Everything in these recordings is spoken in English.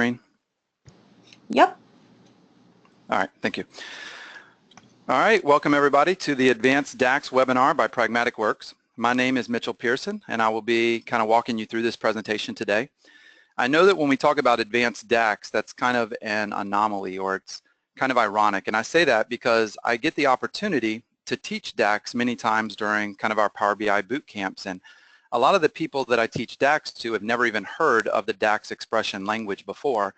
screen? Yep. All right, thank you. All right, welcome everybody to the Advanced DAX webinar by Pragmatic Works. My name is Mitchell Pearson, and I will be kind of walking you through this presentation today. I know that when we talk about Advanced DAX, that's kind of an anomaly, or it's kind of ironic, and I say that because I get the opportunity to teach DAX many times during kind of our Power BI boot camps, and a lot of the people that I teach DAX to have never even heard of the DAX expression language before.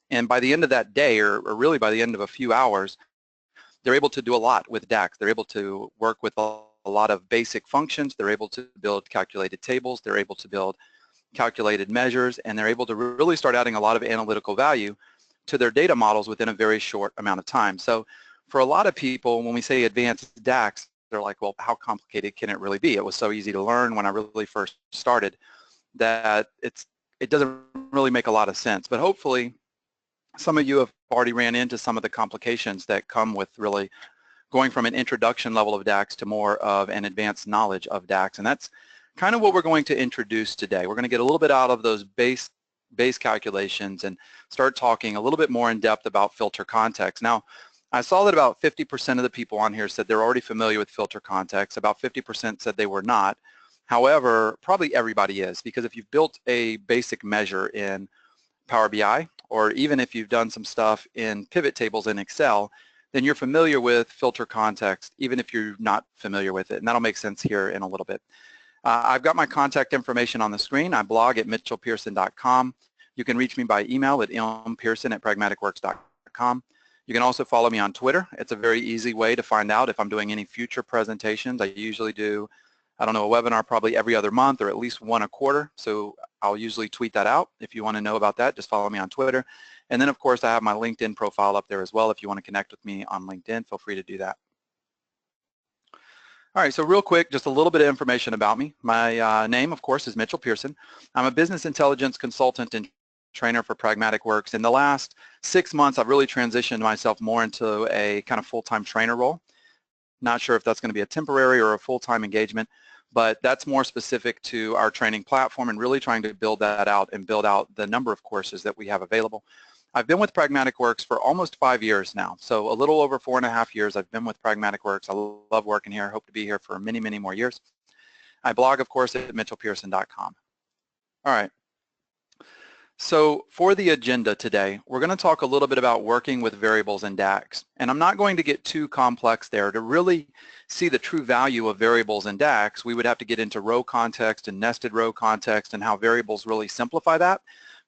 And by the end of that day, or really by the end of a few hours, they're able to do a lot with DAX. They're able to work with a lot of basic functions. They're able to build calculated tables. They're able to build calculated measures, and they're able to really start adding a lot of analytical value to their data models within a very short amount of time. So for a lot of people, when we say advanced DAX, they're like, well, how complicated can it really be? It was so easy to learn when I really first started that it doesn't really make a lot of sense. But hopefully, some of you have already ran into some of the complications that come with really going from an introduction level of DAX to more of an advanced knowledge of DAX, and that's kind of what we're going to introduce today. We're going to get a little bit out of those base calculations and start talking a little bit more in depth about filter context. Now, I saw that about 50% of the people on here said they're already familiar with filter context. About 50% said they were not. However, probably everybody is, because if you've built a basic measure in Power BI, or even if you've done some stuff in pivot tables in Excel, then you're familiar with filter context, even if you're not familiar with it, and that'll make sense here in a little bit. I've got my contact information on the screen. I blog at mitchellpearson.com. You can reach me by email at mpearson@pragmaticworks.com. You can also follow me on Twitter. It's a very easy way to find out if I'm doing any future presentations. I usually do, I don't know, a webinar probably every other month or at least one a quarter. So I'll usually tweet that out. If you want to know about that, just follow me on Twitter. And then, of course, I have my LinkedIn profile up there as well. If you want to connect with me on LinkedIn, feel free to do that. All right, so real quick, just a little bit of information about me. My name, of course, is Mitchell Pearson. I'm a business intelligence consultant and trainer for Pragmatic Works. In the last 6 months, I've really transitioned myself more into a kind of full-time trainer role. Not sure if that's going to be a temporary or a full-time engagement, but that's more specific to our training platform and really trying to build that out and build out the number of courses that we have available. I've been with Pragmatic Works for almost 5 years now, so a little over 4.5 years I've been with Pragmatic Works. I love working here. Hope to be here for many, many more years. I blog, of course, at mitchellpearson.com. All right. So for the agenda today, we're going to talk a little bit about working with variables in DAX. And I'm not going to get too complex there. To really see the true value of variables in DAX, we would have to get into row context and nested row context and how variables really simplify that.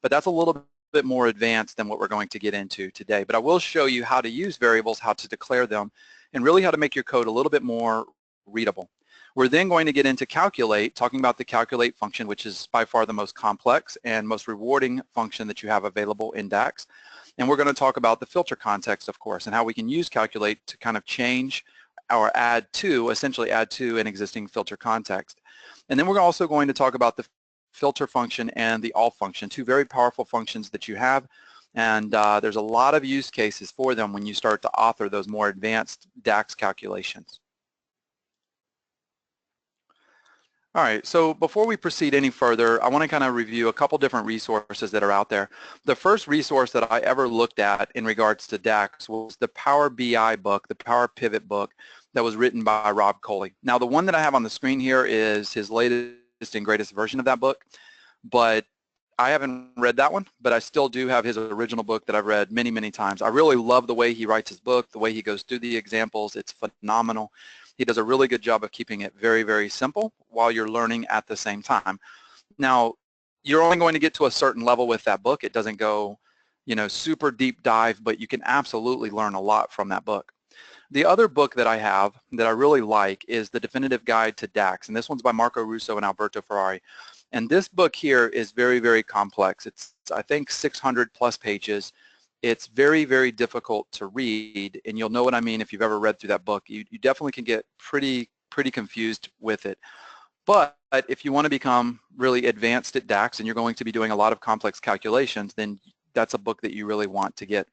But that's a little bit more advanced than what we're going to get into today. But I will show you how to use variables, how to declare them, and really how to make your code a little bit more readable. We're then going to get into calculate, talking about the calculate function, which is by far the most complex and most rewarding function that you have available in DAX. And we're going to talk about the filter context, of course, and how we can use calculate to kind of change or add to, essentially add to an existing filter context. And then we're also going to talk about the filter function and the all function, two very powerful functions that you have. And there's a lot of use cases for them when you start to author those more advanced DAX calculations. All right, so before we proceed any further, I want to kind of review a couple different resources that are out there. The first resource that I ever looked at in regards to DAX was the Power BI book, the Power Pivot book that was written by Rob Coley. Now, the one that I have on the screen here is his latest and greatest version of that book, but I haven't read that one, but I still do have his original book that I've read many, many times. I really love the way he writes his book, the way he goes through the examples. It's phenomenal. He does a really good job of keeping it very, very simple while you're learning at the same time. Now, you're only going to get to a certain level with that book. It doesn't go, super deep dive, but you can absolutely learn a lot from that book. The other book that I have that I really like is The Definitive Guide to DAX, and this one's by Marco Russo and Alberto Ferrari. And this book here is very, very complex. It's, I think, 600 plus pages. It's very, very difficult to read, and you'll know what I mean if you've ever read through that book. You definitely can get pretty confused with it. But if you want to become really advanced at DAX and you're going to be doing a lot of complex calculations, then that's a book that you really want to get.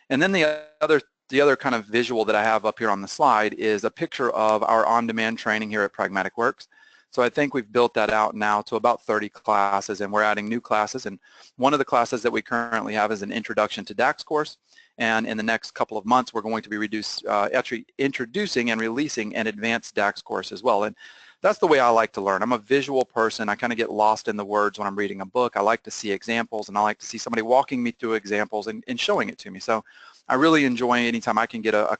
And then the other kind of visual that I have up here on the slide is a picture of our on-demand training here at Pragmatic Works. So I think we've built that out now to about 30 classes, and we're adding new classes. And one of the classes that we currently have is an Introduction to DAX course. And in the next couple of months, we're going to be actually introducing and releasing an advanced DAX course as well. And that's the way I like to learn. I'm a visual person. I kind of get lost in the words when I'm reading a book. I like to see examples, and I like to see somebody walking me through examples and showing it to me. So I really enjoy anytime I can get a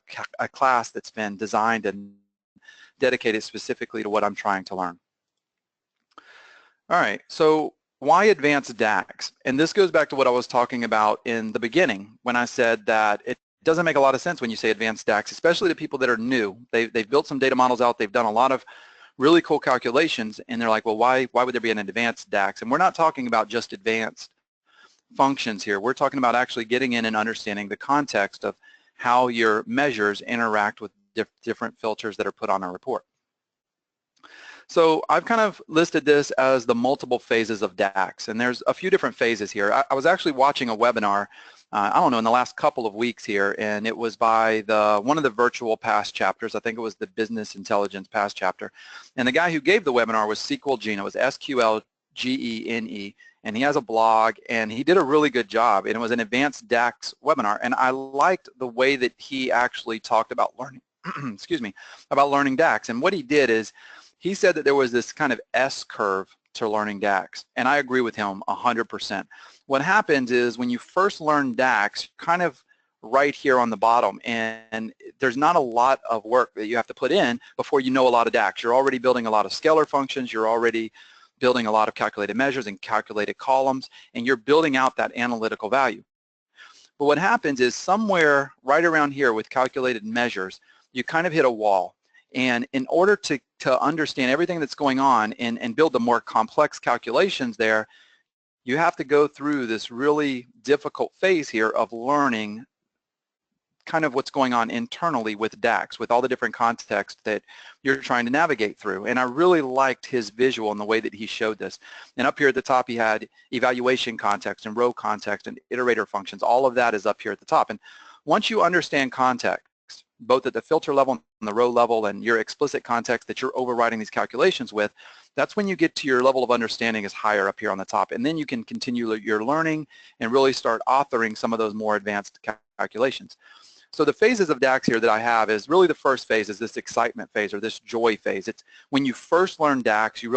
class that's been designed and dedicated specifically to what I'm trying to learn. All right, so why advanced DAX? And this goes back to what I was talking about in the beginning when I said that it doesn't make a lot of sense when you say advanced DAX, especially to people that are new. They've built some data models out, they've done a lot of really cool calculations, and they're like, well, why would there be an advanced DAX? And we're not talking about just advanced functions here. We're talking about actually getting in and understanding the context of how your measures interact with different filters that are put on a report. So I've kind of listed this as the multiple phases of DAX, and there's a few different phases here. I was actually watching a webinar, I don't know, in the last couple of weeks here, and it was by one of the virtual past chapters. I think it was the Business Intelligence past chapter. And the guy who gave the webinar was SQLgene. It was SQLGENE, and he has a blog, and he did a really good job, and it was an advanced DAX webinar. And I liked the way that he actually talked about learning, excuse me, about learning DAX. And what he did is he said that there was this kind of S-curve to learning DAX, and I agree with him 100%. What happens is when you first learn DAX, kind of right here on the bottom, and there's not a lot of work that you have to put in before you know a lot of DAX. You're already building a lot of scalar functions, you're already building a lot of calculated measures and calculated columns, and you're building out that analytical value. But what happens is somewhere right around here with calculated measures, you kind of hit a wall. And in order to understand everything that's going on and build the more complex calculations there, you have to go through this really difficult phase here of learning kind of what's going on internally with DAX, with all the different contexts that you're trying to navigate through. And I really liked his visual and the way that he showed this. And up here at the top, he had evaluation context and row context and iterator functions. All of that is up here at the top. And once you understand context, both at the filter level and the row level and your explicit context that you're overriding these calculations with, that's when you get to your level of understanding is higher up here on the top. And then you can continue your learning and really start authoring some of those more advanced calculations. So the phases of DAX here that I have is really the first phase is this excitement phase or this joy phase. It's when you first learn DAX, you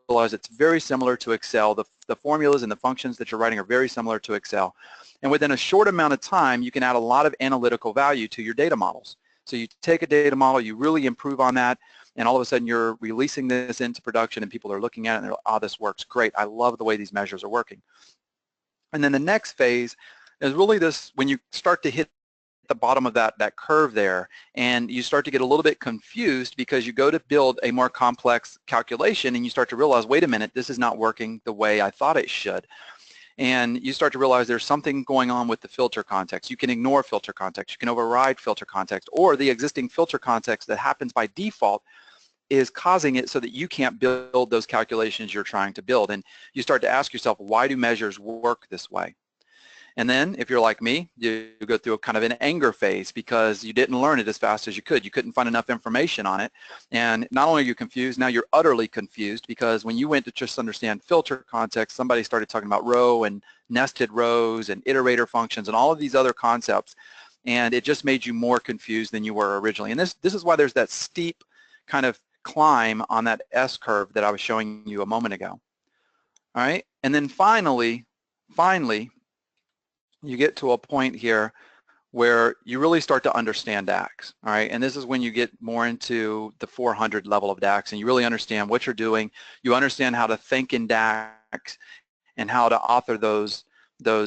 realize it's very similar to Excel. The formulas and the functions that you're writing are very similar to Excel. And within a short amount of time, you can add a lot of analytical value to your data models. So you take a data model, you really improve on that, and all of a sudden you're releasing this into production and people are looking at it and they're like, oh, this works great. I love the way these measures are working. And then the next phase is really this, when you start to hit the bottom of that curve there, and you start to get a little bit confused because you go to build a more complex calculation and you start to realize, wait a minute, this is not working the way I thought it should. And you start to realize there's something going on with the filter context. You can ignore filter context, you can override filter context, or the existing filter context that happens by default is causing it so that you can't build those calculations you're trying to build. And you start to ask yourself, why do measures work this way? And then if you're like me, you go through a kind of an anger phase because you didn't learn it as fast as you could. You couldn't find enough information on it. And not only are you confused, now you're utterly confused because when you went to just understand filter context, somebody started talking about row and nested rows and iterator functions and all of these other concepts. And it just made you more confused than you were originally. And this is why there's that steep kind of climb on that S-curve that I was showing you a moment ago. All right. And then finally, you get to a point here where you really start to understand DAX, all right? And this is when you get more into the 400 level of DAX and you really understand what you're doing. You understand how to think in DAX and how to author those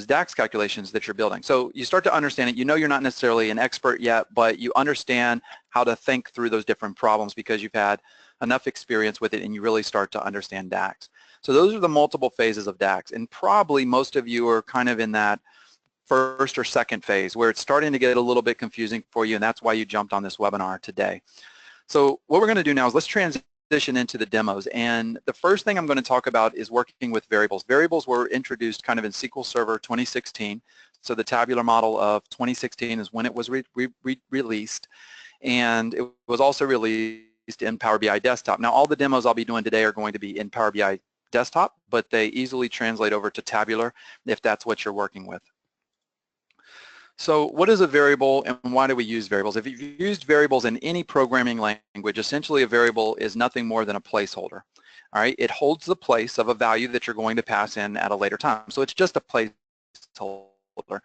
DAX calculations that you're building. So you start to understand it. You know you're not necessarily an expert yet, but you understand how to think through those different problems because you've had enough experience with it and you really start to understand DAX. So those are the multiple phases of DAX, and probably most of you are kind of in that first or second phase where it's starting to get a little bit confusing for you, and that's why you jumped on this webinar today. So what we're going to do now is let's transition into the demos, and the first thing I'm going to talk about is working with variables. Variables were introduced kind of in SQL Server 2016, so the tabular model of 2016 is when it was released, and it was also released in Power BI Desktop. Now, all the demos I'll be doing today are going to be in Power BI Desktop, but they easily translate over to tabular if that's what you're working with. So what is a variable and why do we use variables? If you've used variables in any programming language, essentially a variable is nothing more than a placeholder. All right, it holds the place of a value that you're going to pass in at a later time. So it's just a placeholder.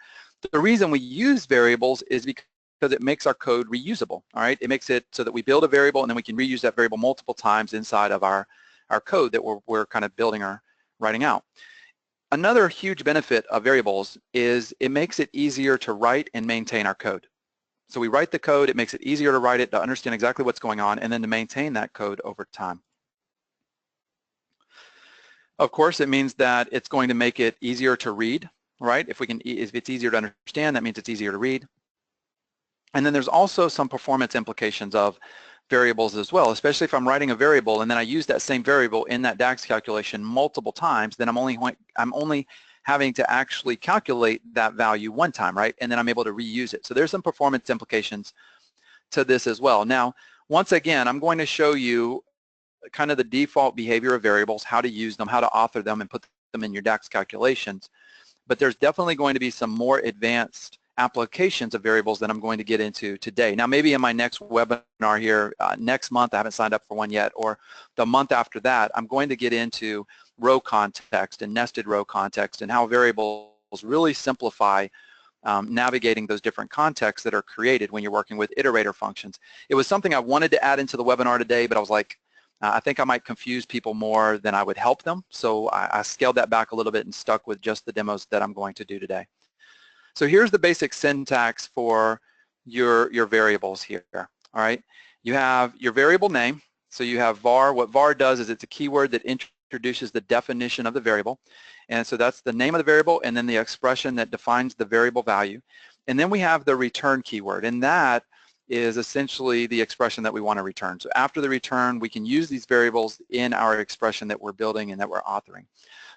The reason we use variables is because it makes our code reusable. All right, it makes it so that we build a variable and then we can reuse that variable multiple times inside of our code that we're kind of building or writing out. Another huge benefit of variables is it makes it easier to write and maintain our code. So we write the code, it makes it easier to write it, to understand exactly what's going on, and then to maintain that code over time. Of course, it means that it's going to make it easier to read, right? If it's easier to understand, that means it's easier to read. And then there's also some performance implications of variables as well, especially if I'm writing a variable and then I use that same variable in that DAX calculation multiple times, then I'm only having to actually calculate that value one time, right? And then I'm able to reuse it. So there's some performance implications to this as well. Now, once again, I'm going to show you kind of the default behavior of variables, how to use them, how to author them and put them in your DAX calculations. But there's definitely going to be some more advanced applications of variables that I'm going to get into today. Now, maybe in my next webinar here, next month, I haven't signed up for one yet, or the month after that, I'm going to get into row context and nested row context and how variables really simplify navigating those different contexts that are created when you're working with iterator functions. It was something I wanted to add into the webinar today, but I was like, I think I might confuse people more than I would help them, so I scaled that back a little bit and stuck with just the demos that I'm going to do today. So here's the basic syntax for your variables here, all right? You have your variable name, so you have var. What var does is it's a keyword that introduces the definition of the variable, and so that's the name of the variable and then the expression that defines the variable value. And then we have the return keyword, and that is essentially the expression that we want to return. So after the return, we can use these variables in our expression that we're building and that we're authoring.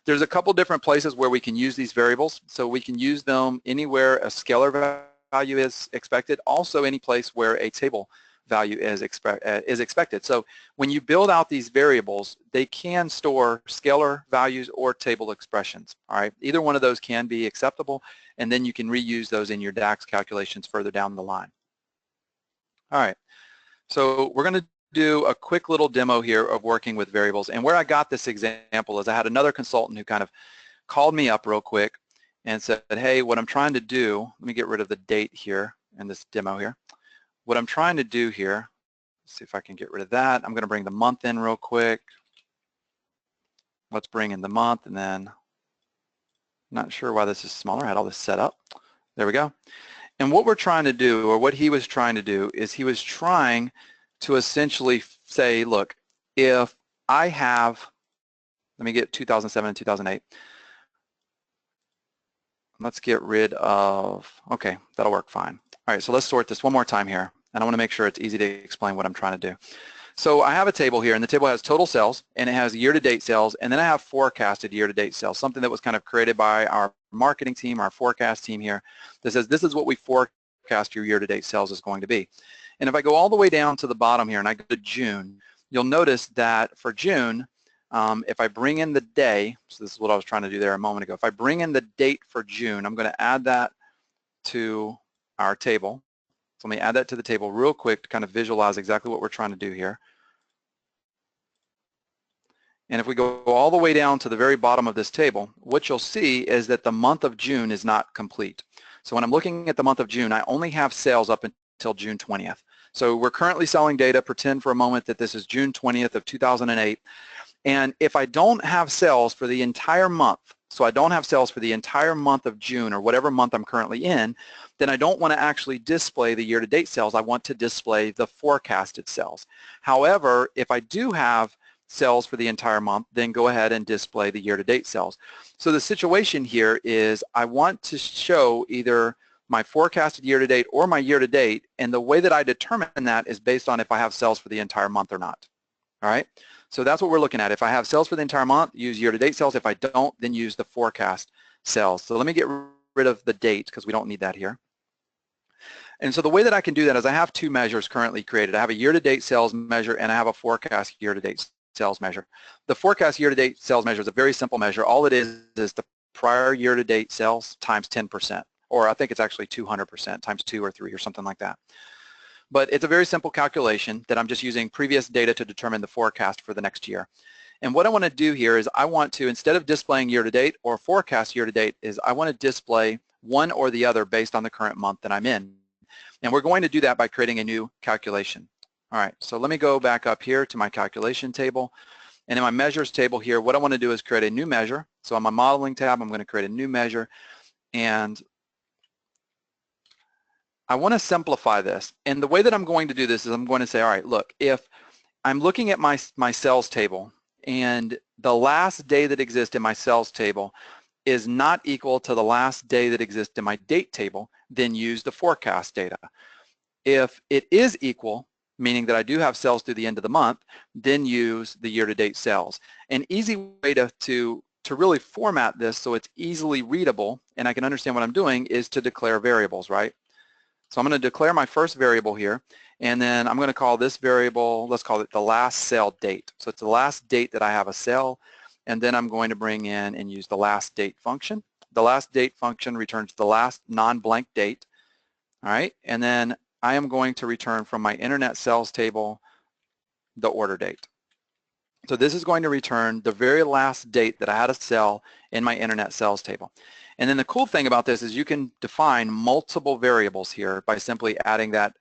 There's a couple different places where we can use these variables. So we can use them anywhere a scalar value is expected, also any place where a table value is expected. So when you build out these variables, they can store scalar values or table expressions, all right? Either one of those can be acceptable, and then you can reuse those in your DAX calculations further down the line. All right, so we're going to do a quick little demo here of working with variables. And where I got this example is I had another consultant who kind of called me up real quick and said, hey, what I'm trying to do, let me get rid of the date here in this demo here. What I'm trying to do here, let's see if I can get rid of that. I'm going to bring the month in real quick. Let's bring in the month, and then, not sure why this is smaller. I had all this set up. There we go. And what we're trying to do, or what he was trying to do, is he was trying to essentially say, look, if I have, let me get 2007 and 2008. Let's get rid of, okay, that'll work fine. All right, so let's sort this one more time here, and I want to make sure it's easy to explain what I'm trying to do. So I have a table here, and the table has total sales, and it has year-to-date sales, and then I have forecasted year-to-date sales, something that was kind of created by our marketing team, our forecast team here, that says this is what we forecast your year-to-date sales is going to be. And if I go all the way down to the bottom here and I go to June, you'll notice that for June, if I bring in the day, so this is what I was trying to do there a moment ago, if I bring in the date for June, I'm going to add that to our table. So let me add that to the table real quick to kind of visualize exactly what we're trying to do here. And if we go all the way down to the very bottom of this table, what you'll see is that the month of June is not complete. So when I'm looking at the month of June, I only have sales up until June 20th. So we're currently selling data. Pretend for a moment that this is June 20th of 2008. And if I don't have sales for the entire month, so I don't have sales for the entire month of June or whatever month I'm currently in, then I don't want to actually display the year-to-date sales. I want to display the forecasted sales. However, if I do have sales for the entire month, then go ahead and display the year-to-date sales. So the situation here is I want to show either my forecasted year-to-date or my year-to-date, and the way that I determine that is based on if I have sales for the entire month or not. All right, so that's what we're looking at. If I have sales for the entire month, use year-to-date sales. If I don't, then use the forecast sales. So let me get rid of the date because we don't need that here. And so the way that I can do that is I have two measures currently created. I have a year-to-date sales measure and I have a forecast year-to-date sales measure. The forecast year-to-date sales measure is a very simple measure. All it is the prior year-to-date sales times 10%, or I think it's actually 200% times 2 or 3 or something like that. But it's a very simple calculation that I'm just using previous data to determine the forecast for the next year. And what I want to do here is I want to, instead of displaying year-to-date or forecast year-to-date, is I want to display one or the other based on the current month that I'm in. And we're going to do that by creating a new calculation. All right, so let me go back up here to my calculation table. And in my measures table here, what I want to do is create a new measure. So on my modeling tab, I'm going to create a new measure. And I want to simplify this. And the way that I'm going to do this is I'm going to say, all right, look, if I'm looking at my sales table and the last day that exists in my sales table is not equal to the last day that exists in my date table, then use the forecast data. If it is equal, meaning that I do have sales through the end of the month, then use the year-to-date sales. An easy way to really format this so it's easily readable and I can understand what I'm doing is to declare variables, right? So I'm going to declare my first variable here, and then I'm going to call this variable, let's call it the last sale date. So it's the last date that I have a sale, and then I'm going to bring in and use the last date function. The last date function returns the last non-blank date, all right? And then I am going to return from my internet sales table the order date. So this is going to return the very last date that I had a sell in my internet sales table. And then the cool thing about this is you can define multiple variables here by simply adding that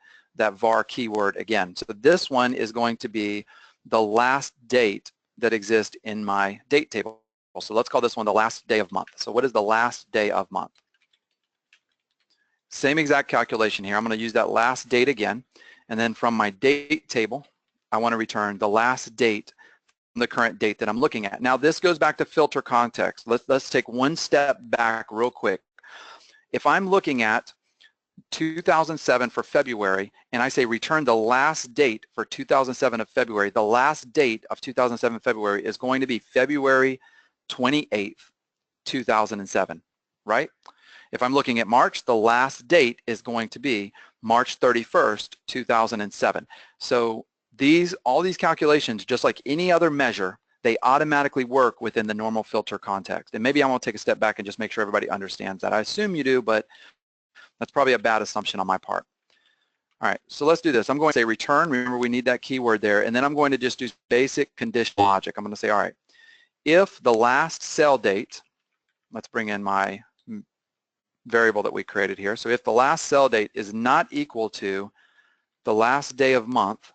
var keyword again. So this one is going to be the last date that exists in my date table. So let's call this one the last day of month. So what is the last day of month? Same exact calculation here. I'm going to use that last date again. And then from my date table, I want to return the last date from the current date that I'm looking at. Now this goes back to filter context. Let's take one step back real quick. If I'm looking at 2007 for February and I say return the last date for 2007 of February, the last date of 2007 February is going to be February 28th, 2007, right? If I'm looking at March, the last date is going to be March 31st, 2007. So all these calculations, just like any other measure, they automatically work within the normal filter context. And maybe I want to take a step back and just make sure everybody understands that. I assume you do, but that's probably a bad assumption on my part. All right, so let's do this. I'm going to say return. Remember, we need that keyword there. And then I'm going to just do basic conditional logic. I'm going to say, all right, if the last sale date, let's bring in my variable that we created here. So if the last sale date is not equal to the last day of month,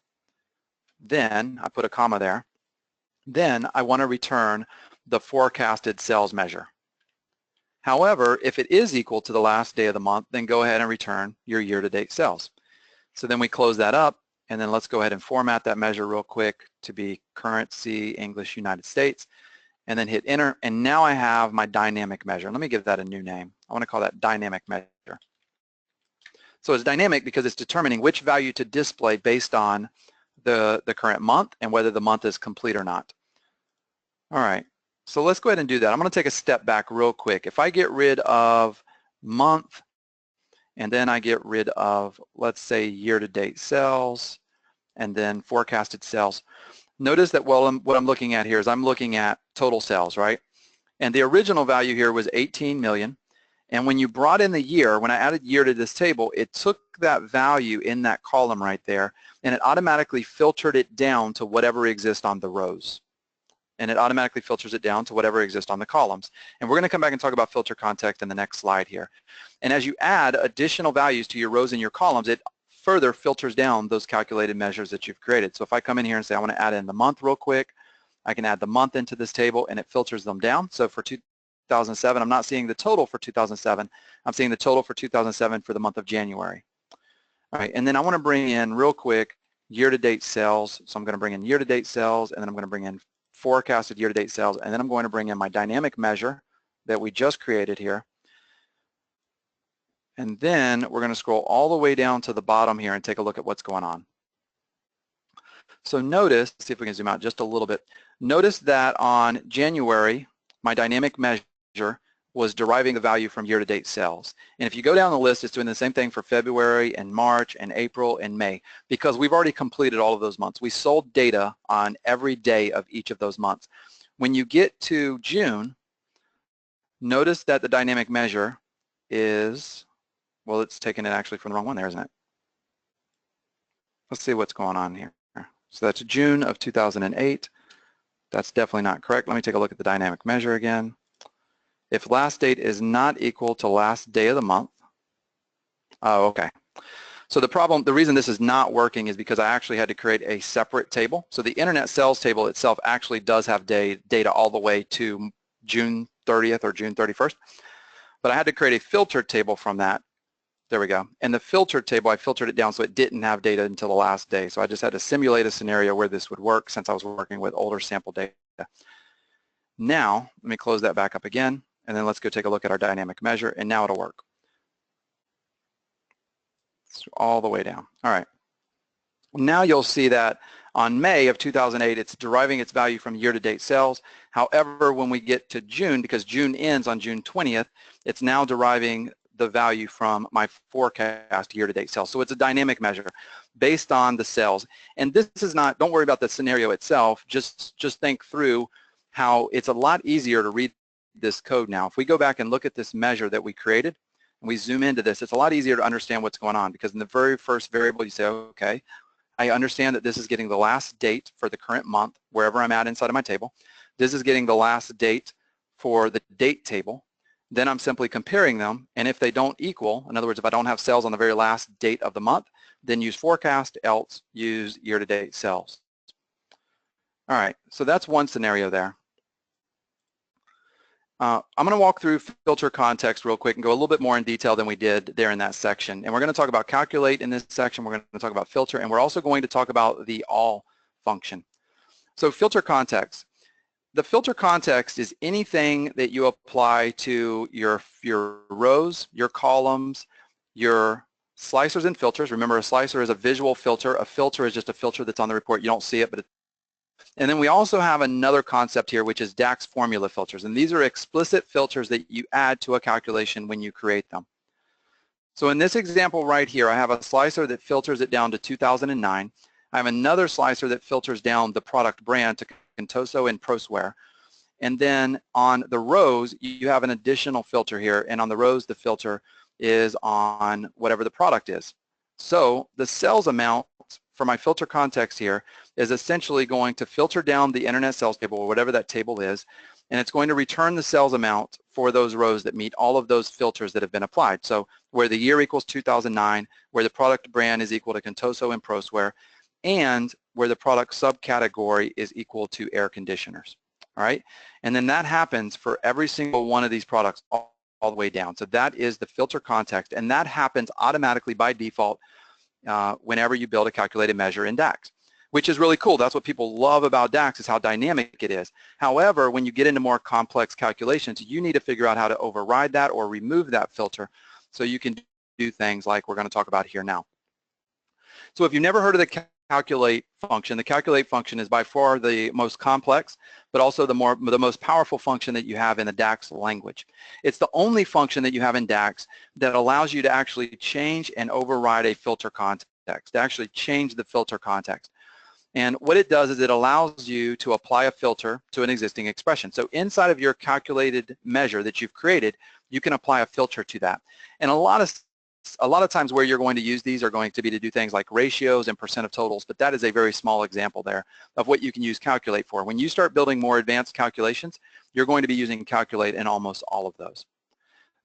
then I put a comma there, then I want to return the forecasted sales measure. However, if it is equal to the last day of the month, then go ahead and return your year-to-date sales. So then we close that up, and then let's go ahead and format that measure real quick to be currency English United States, and then hit enter, and now I have my dynamic measure. Let me give that a new name. I want to call that dynamic measure. So it's dynamic because it's determining which value to display based on the current month and whether the month is complete or not. All right, so let's go ahead and do that. I'm going to take a step back real quick. If I get rid of month and then I get rid of, let's say, year-to-date sales and then forecasted sales, notice that what I'm looking at here is I'm looking at total sales, right? And the original value here was 18 million. And when you brought in the year, when I added year to this table, it took that value in that column right there, and it automatically filtered it down to whatever exists on the rows. And it automatically filters it down to whatever exists on the columns. And we're going to come back and talk about filter context in the next slide here. And as you add additional values to your rows and your columns, it further filters down those calculated measures that you've created. So if I come in here and say I want to add in the month real quick, I can add the month into this table and it filters them down. So for 2007, I'm not seeing the total for 2007. I'm seeing the total for 2007 for the month of January. All right, and then I want to bring in real quick year-to-date sales. So I'm going to bring in year-to-date sales, and then I'm going to bring in forecasted year-to-date sales, and then I'm going to bring in my dynamic measure that we just created here. And then we're going to scroll all the way down to the bottom here and take a look at what's going on. So notice, see if we can zoom out just a little bit. Notice that on January, my dynamic measure, was deriving the value from year-to-date sales. And if you go down the list, it's doing the same thing for February and March and April and May, because we've already completed all of those months. We sold data on every day of each of those months. When you get to June, notice that the dynamic measure is, well, it's taking it actually from the wrong one there, isn't it? Let's see what's going on here. So that's June of 2008. That's definitely not correct. Let me take a look at the dynamic measure again. If last date is not equal to last day of the month, oh, okay. So the reason this is not working is because I actually had to create a separate table. So the internet sales table itself actually does have data all the way to June 30th or June 31st. But I had to create a filtered table from that. There we go. And the filtered table, I filtered it down so it didn't have data until the last day. So I just had to simulate a scenario where this would work since I was working with older sample data. Now, let me close that back up again, and then let's go take a look at our dynamic measure, and now it'll work. It's all the way down. All right. Now you'll see that on May of 2008, it's deriving its value from year-to-date sales. However, when we get to June, because June ends on June 20th, it's now deriving the value from my forecast year-to-date sales. So it's a dynamic measure based on the sales. And this is not, don't worry about the scenario itself, just think through how it's a lot easier to read this code now. If we go back and look at this measure that we created, and we zoom into this, it's a lot easier to understand what's going on, because in the very first variable you say, okay, I understand that this is getting the last date for the current month, wherever I'm at inside of my table. This is getting the last date for the date table. Then I'm simply comparing them, and if they don't equal, in other words, if I don't have sales on the very last date of the month, then use forecast, else use year-to-date sales. All right, so that's one scenario there. I'm going to walk through filter context real quick and go a little bit more in detail than we did there in that section. And we're going to talk about calculate in this section. We're going to talk about filter, and we're also going to talk about the all function. So filter context. The filter context is anything that you apply to your rows, your columns, your slicers and filters. Remember, a slicer is a visual filter. A filter is just a filter that's on the report. You don't see it, but and then we also have another concept here, which is DAX formula filters. And these are explicit filters that you add to a calculation when you create them. So in this example right here, I have a slicer that filters it down to 2009. I have another slicer that filters down the product brand to Contoso and Proswear. And then on the rows, you have an additional filter here. And on the rows, the filter is on whatever the product is. So the sales amount for my filter context here is essentially going to filter down the internet sales table, or whatever that table is, and it's going to return the sales amount for those rows that meet all of those filters that have been applied. So where the year equals 2009, where the product brand is equal to Contoso and Proswear, and where the product subcategory is equal to air conditioners. All right, and then that happens for every single one of these products all the way down. So that is the filter context, and that happens automatically by default whenever you build a calculated measure in DAX, which is really cool. That's what people love about DAX, is how dynamic it is. However, when you get into more complex calculations, you need to figure out how to override that or remove that filter so you can do things like we're going to talk about here now. So if you've never heard of the calculate function is by far the most complex, but also the most powerful function that you have in the DAX language. It's the only function that you have in DAX that allows you to actually change and override a filter context, to actually change the filter context. And what it does is it allows you to apply a filter to an existing expression. So inside of your calculated measure that you've created, you can apply a filter to that. And a lot of times where you're going to use these are going to be to do things like ratios and percent of totals, but that is a very small example there of what you can use calculate for. When you start building more advanced calculations, you're going to be using calculate in almost all of those.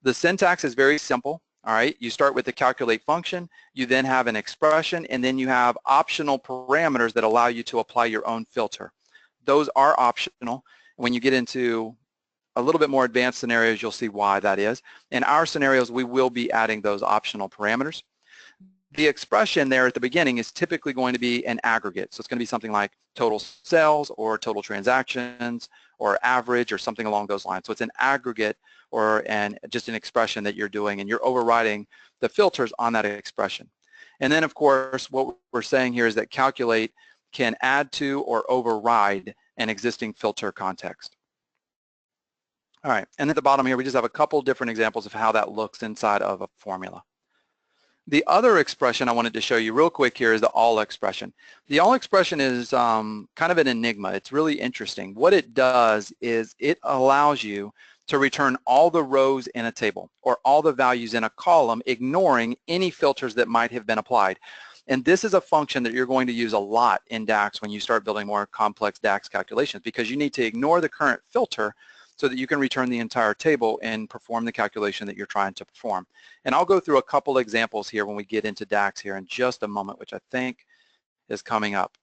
The syntax is very simple. All right, you start with the calculate function, you then have an expression, and then you have optional parameters that allow you to apply your own filter. Those are optional. When you get into a little bit more advanced scenarios, you'll see why that is. In our scenarios, we will be adding those optional parameters. The expression there at the beginning is typically going to be an aggregate. So it's going to be something like total sales or total transactions or average or something along those lines. So it's an aggregate or just an expression that you're doing, and you're overriding the filters on that expression. And then, of course, what we're saying here is that calculate can add to or override an existing filter context. All right, and at the bottom here, we just have a couple different examples of how that looks inside of a formula. The other expression I wanted to show you real quick here is the all expression. The all expression is kind of an enigma. It's really interesting. What it does is it allows you to return all the rows in a table or all the values in a column, ignoring any filters that might have been applied. And this is a function that you're going to use a lot in DAX when you start building more complex DAX calculations, because you need to ignore the current filter so that you can return the entire table and perform the calculation that you're trying to perform. And I'll go through a couple examples here when we get into DAX here in just a moment, which I think is coming up.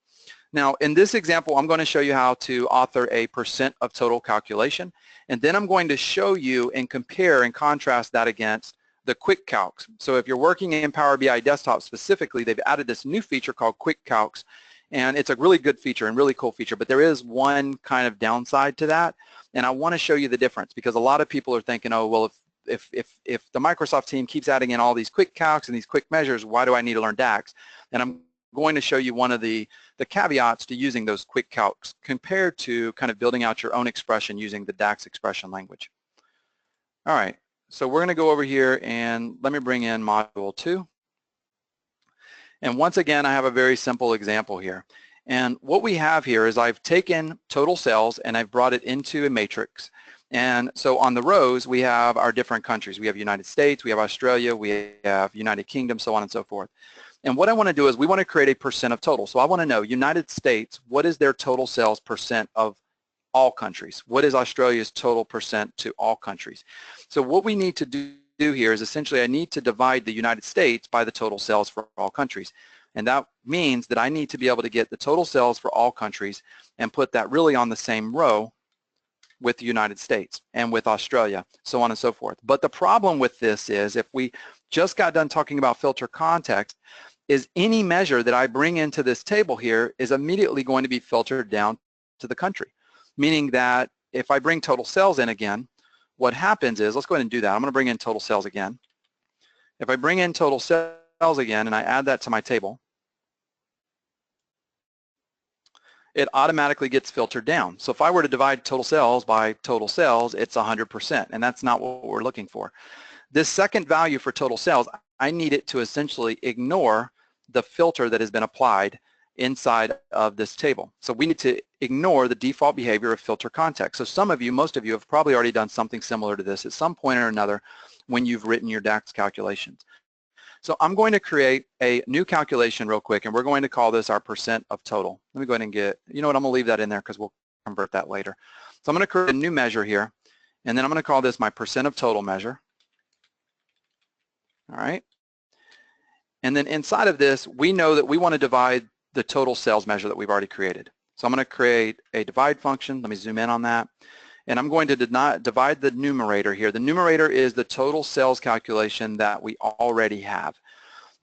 Now, in this example, I'm going to show you how to author a percent of total calculation, and then I'm going to show you and compare and contrast that against the Quick Calcs. So if you're working in Power BI Desktop specifically, they've added this new feature called Quick Calcs, and it's a really good feature and really cool feature, but there is one kind of downside to that, and I want to show you the difference, because a lot of people are thinking, oh, well, if the Microsoft team keeps adding in all these quick calcs and these quick measures, why do I need to learn DAX? And I'm going to show you one of the caveats to using those quick calcs compared to kind of building out your own expression using the DAX expression language. All right, so we're going to go over here and let me bring in module 2. And once again, I have a very simple example here. And what we have here is I've taken total sales and I've brought it into a matrix. And so on the rows, we have our different countries. We have United States, we have Australia, we have United Kingdom, so on and so forth. And what I want to do is we want to create a percent of total. So I want to know United States, what is their total sales percent of all countries? What is Australia's total percent to all countries? So what we need to do here is essentially I need to divide the United States by the total sales for all countries. And that means that I need to be able to get the total sales for all countries and put that really on the same row with the United States and with Australia, so on and so forth. But the problem with this is, if we just got done talking about filter context, is any measure that I bring into this table here is immediately going to be filtered down to the country. Meaning that if I bring total sales in again, what happens is, let's go ahead and do that. I'm going to bring in total sales again. If I bring in total sales again and I add that to my table, it automatically gets filtered down. So if I were to divide total sales by total sales, it's 100%, and that's not what we're looking for. This second value for total sales, I need it to essentially ignore the filter that has been applied inside of this table. So we need to ignore the default behavior of filter context. So some of you, most of you have probably already done something similar to this at some point or another when you've written your DAX calculations. So I'm going to create a new calculation real quick, and we're going to call this our percent of total. Let me go ahead and get, you know what, I'm going to leave that in there because we'll convert that later. So I'm going to create a new measure here, and then I'm going to call this my percent of total measure. All right. And then inside of this, we know that we want to divide the total sales measure that we've already created. So I'm going to create a divide function. Let me zoom in on that. And I'm going to divide the numerator here. The numerator is the total sales calculation that we already have.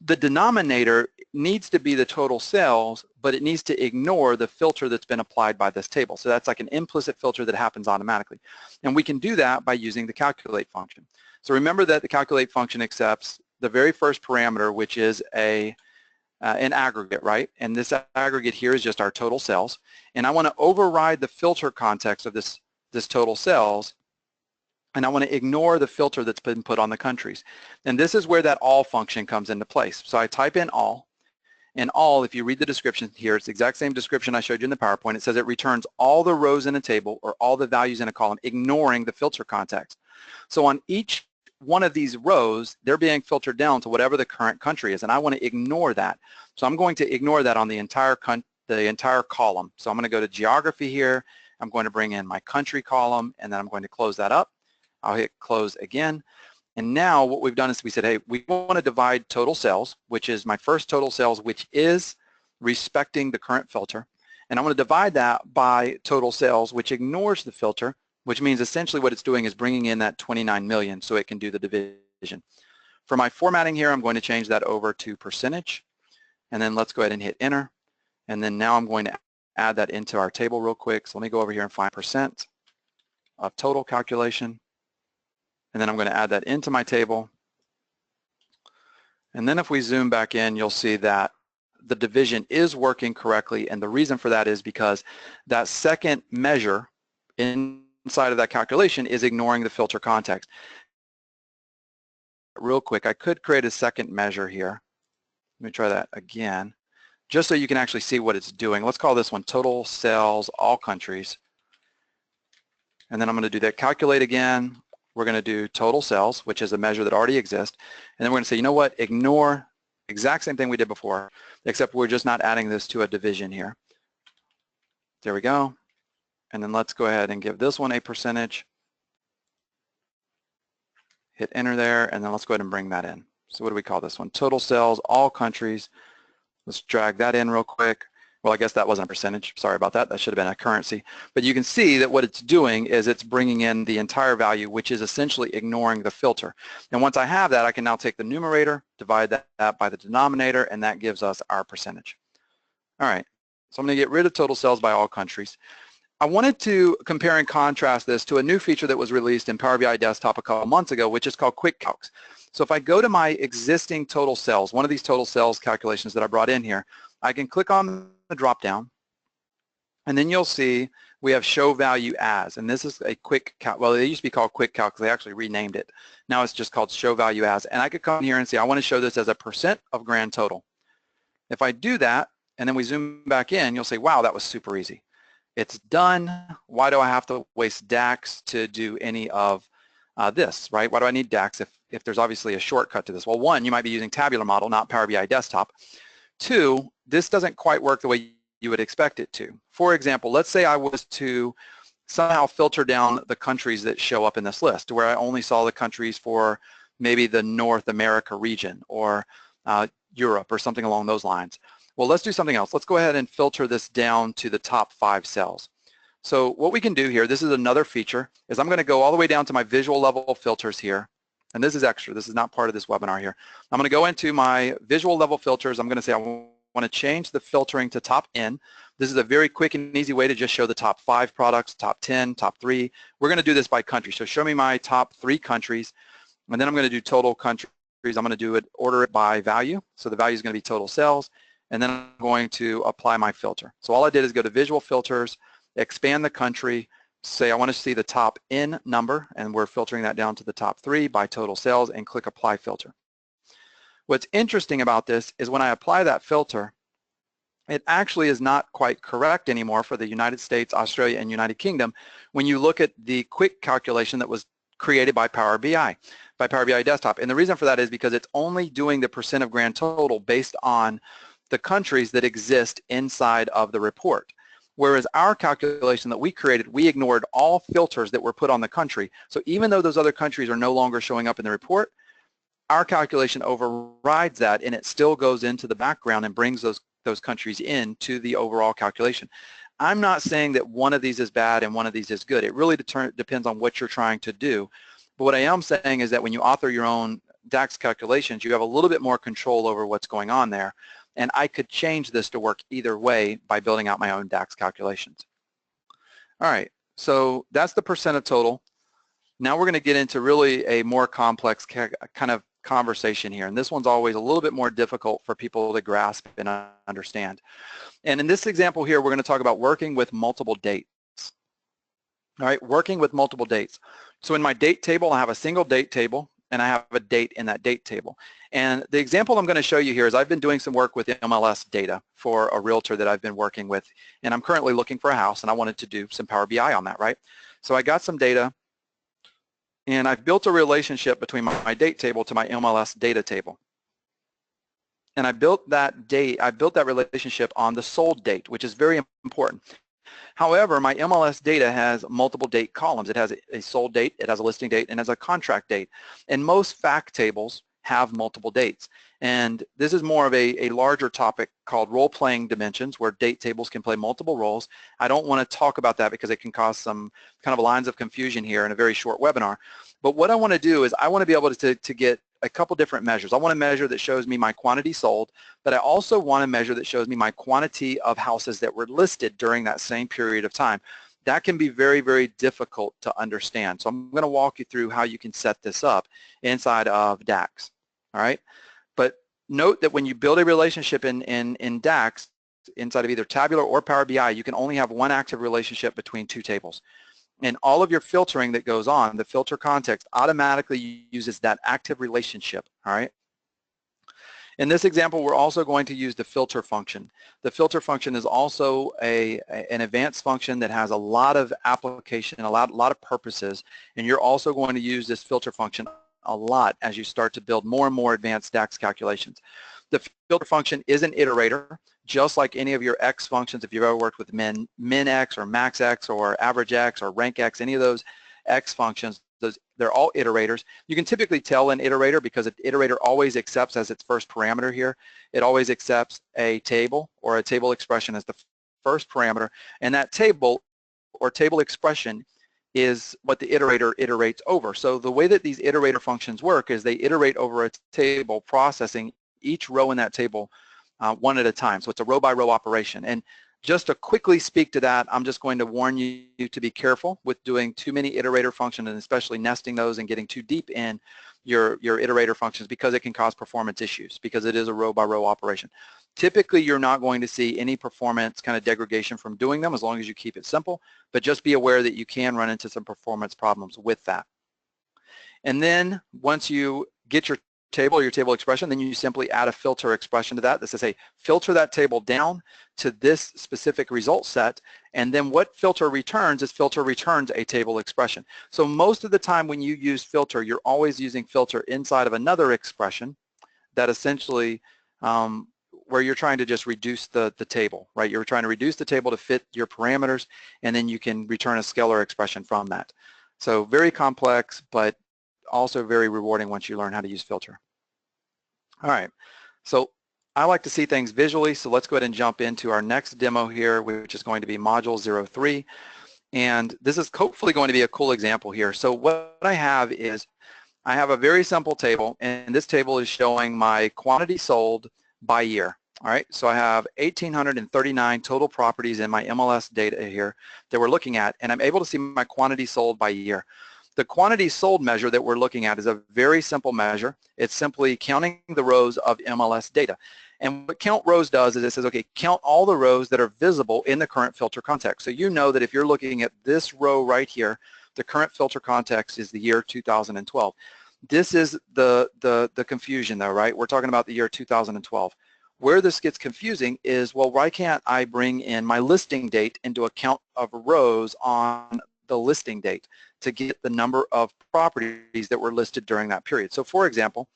The denominator needs to be the total sales, but it needs to ignore the filter that's been applied by this table. So that's like an implicit filter that happens automatically. And we can do that by using the calculate function. So remember that the calculate function accepts the very first parameter, which is an aggregate, right? And this aggregate here is just our total sales. And I want to override the filter context of this total sales, and I want to ignore the filter that's been put on the countries. And this is where that all function comes into place. So I type in all, and all, if you read the description here, it's the exact same description I showed you in the PowerPoint. It says it returns all the rows in a table or all the values in a column, ignoring the filter context. So on each one of these rows, they're being filtered down to whatever the current country is, and I want to ignore that. So I'm going to ignore that on the entire column. So I'm going to go to geography here. I'm going to bring in my country column, and then I'm going to close that up. I'll hit close again. And now what we've done is we said, hey, we want to divide total sales, which is my first total sales, which is respecting the current filter. And I want to divide that by total sales, which ignores the filter, which means essentially what it's doing is bringing in that 29 million so it can do the division. For my formatting here, I'm going to change that over to percentage. And then let's go ahead and hit enter. And then now I'm going to add that into our table real quick. So let me go over here and find percent of total calculation. And then I'm going to add that into my table. And then if we zoom back in, you'll see that the division is working correctly. And the reason for that is because that second measure in side of that calculation is ignoring the filter context. Real quick, I could create a second measure here. Let me try that again, just so you can actually see what it's doing. Let's call this one total sales, all countries. And then I'm going to do that calculate again. We're going to do total sales, which is a measure that already exists. And then we're going to say, you know what, ignore exact same thing we did before, except we're just not adding this to a division here. There we go. And then let's go ahead and give this one a percentage. Hit enter there, and then let's go ahead and bring that in. So what do we call this one? Total sales, all countries. Let's drag that in real quick. Well, I guess that wasn't a percentage. Sorry about that. That should have been a currency. But you can see that what it's doing is it's bringing in the entire value, which is essentially ignoring the filter. And once I have that, I can now take the numerator, divide that by the denominator, and that gives us our percentage. All right. So I'm going to get rid of total sales by all countries. I wanted to compare and contrast this to a new feature that was released in Power BI Desktop a couple months ago, which is called Quick Calcs. So if I go to my existing total sales, one of these total sales calculations that I brought in here, I can click on the drop down, and then you'll see we have show value as, and this is a quick calc. Well, they used to be called Quick Calc. They actually renamed it. Now it's just called show value as, and I could come here and say I want to show this as a percent of grand total. If I do that, and then we zoom back in, you'll say, wow, that was super easy. It's done. Why do I have to waste DAX to do any of this, right? Why do I need DAX if there's obviously a shortcut to this? Well, one, you might be using tabular model, not Power BI Desktop. Two, this doesn't quite work the way you would expect it to. For example, let's say I was to somehow filter down the countries that show up in this list, where I only saw the countries for maybe the North America region or Europe or something along those lines. Well, let's do something else. Let's go ahead and filter this down to the top 5 cells. So what we can do here, this is another feature, is I'm going to go all the way down to my visual level filters here. And this is extra. This is not part of this webinar here. I'm going to go into my visual level filters. I'm going to say I want to change the filtering to top N. This is a very quick and easy way to just show the top 5 products, top 10, top 3. We're going to do this by country. So show me my top 3 countries, and then I'm going to do total countries. I'm going to do it, order it by value. So the value is going to be total sales, and then I'm going to apply my filter. So all I did is go to visual filters, expand the country, say I want to see the top N number, and we're filtering that down to the top 3 by total sales, and click apply filter. What's interesting about this is when I apply that filter, it actually is not quite correct anymore for the United States, Australia, and United Kingdom when you look at the quick calculation that was created by Power BI Desktop. And the reason for that is because it's only doing the percent of grand total based on the countries that exist inside of the report. Whereas our calculation that we created, we ignored all filters that were put on the country. So even though those other countries are no longer showing up in the report, our calculation overrides that, and it still goes into the background and brings those countries into the overall calculation. I'm not saying that one of these is bad and one of these is good. It really depends on what you're trying to do. But what I am saying is that when you author your own DAX calculations, you have a little bit more control over what's going on there. And I could change this to work either way by building out my own DAX calculations. All right, so that's the percent of total. Now we're going to get into really a more complex kind of conversation here. And this one's always a little bit more difficult for people to grasp and understand. And in this example here, we're going to talk about working with multiple dates. All right, working with multiple dates. So in my date table, I have a single date table, and I have a date in that date table. And the example I'm going to show you here is I've been doing some work with MLS data for a realtor that I've been working with, and I'm currently looking for a house, and I wanted to do some Power BI on that, right? So I got some data, and I've built a relationship between my date table to my MLS data table. And I built that relationship on the sold date, which is very important. However, my MLS data has multiple date columns. It has a sold date, it has a listing date, and it has a contract date. And most fact tables have multiple dates. And this is more of a larger topic called role-playing dimensions, where date tables can play multiple roles. I don't want to talk about that because it can cause some kind of lines of confusion here in a very short webinar. But what I want to do is I want to be able to get a couple different measures. I want a measure that shows me my quantity sold, but I also want a measure that shows me my quantity of houses that were listed during that same period of time. That can be very, very difficult to understand. So I'm going to walk you through how you can set this up inside of DAX. All right. But note that when you build a relationship in DAX, inside of either Tabular or Power BI, you can only have one active relationship between two tables. And all of your filtering that goes on, the filter context automatically uses that active relationship, all right? In this example, we're also going to use the filter function. The filter function is also an advanced function that has a lot of application, a lot of purposes, and you're also going to use this filter function a lot as you start to build more and more advanced DAX calculations. The filter function is an iterator, just like any of your X functions. If you've ever worked with min-X or max-X or average-X or rank-X, any of those X functions, they're all iterators. You can typically tell an iterator because an iterator always accepts as its first parameter here. It always accepts a table or a table expression as the first parameter, and that table or table expression is what the iterator iterates over. So the way that these iterator functions work is they iterate over a table, processing each row in that table one at a time. So it's a row-by-row operation. And just to quickly speak to that, I'm just going to warn you to be careful with doing too many iterator functions, and especially nesting those and getting too deep in your iterator functions, because it can cause performance issues because it is a row-by-row operation. Typically, you're not going to see any performance kind of degradation from doing them as long as you keep it simple, but just be aware that you can run into some performance problems with that. And then once you get your table or your table expression, then you simply add a filter expression to that that says, hey, filter that table down to this specific result set, and then what filter returns is filter returns a table expression. So most of the time when you use filter, you're always using filter inside of another expression that essentially where you're trying to just reduce the table, right? You're trying to reduce the table to fit your parameters, and then you can return a scalar expression from that. So very complex, but also very rewarding once you learn how to use filter. All right, so I like to see things visually, so let's go ahead and jump into our next demo here, which is going to be Module 03. And this is hopefully going to be a cool example here. So what I have is, I have a very simple table, and this table is showing my quantity sold by year. All right, so I have 1,839 total properties in my MLS data here that we're looking at, and I'm able to see my quantity sold by year. The quantity sold measure that we're looking at is a very simple measure. It's simply counting the rows of MLS data. And what count rows does is it says, okay, count all the rows that are visible in the current filter context. So you know that if you're looking at this row right here, the current filter context is the year 2012. This is the confusion though, right? We're talking about the year 2012. Where this gets confusing is, well, why can't I bring in my listing date into a count of rows on the listing date to get the number of properties that were listed during that period? So for example,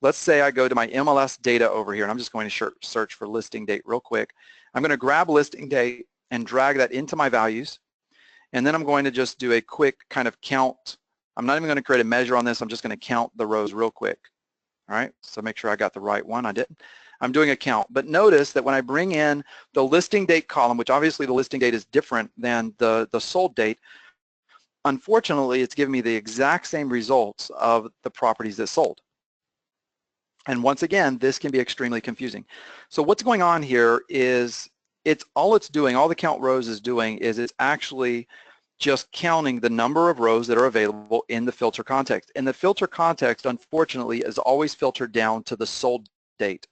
let's say I go to my MLS data over here, and I'm just going to search for listing date real quick. I'm going to grab listing date and drag that into my values, and then I'm going to just do a quick kind of count. I'm not even going to create a measure on this. I'm just going to count the rows real quick. All right, so make sure I got the right one. I didn't. I'm doing a count, but notice that when I bring in the listing date column, which obviously the listing date is different than the sold date, unfortunately, it's giving me the exact same results of the properties that sold. And once again, this can be extremely confusing. So what's going on here is all the count rows is doing is it's actually just counting the number of rows that are available in the filter context. And the filter context, unfortunately, is always filtered down to the sold date.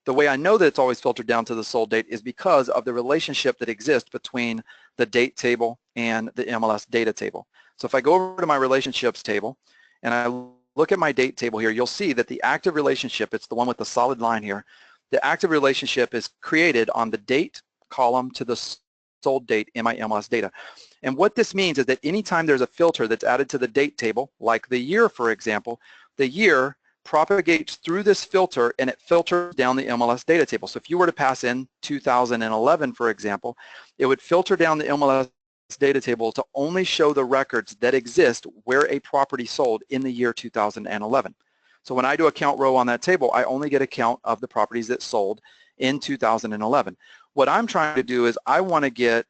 The way I know that it's always filtered down to the sold date is because of the relationship that exists between the date table and the MLS data table. So if I go over to my relationships table and I look at my date table here, you'll see that the active relationship, it's the one with the solid line here, the active relationship is created on the date column to the sold date in my MLS data. And what this means is that anytime there's a filter that's added to the date table, like the year, for example, the year propagates through this filter and it filters down the MLS data table. So if you were to pass in 2011, for example, it would filter down the MLS data table to only show the records that exist where a property sold in the year 2011. So when I do a count row on that table, I only get a count of the properties that sold in 2011. What I'm trying to do is I want to get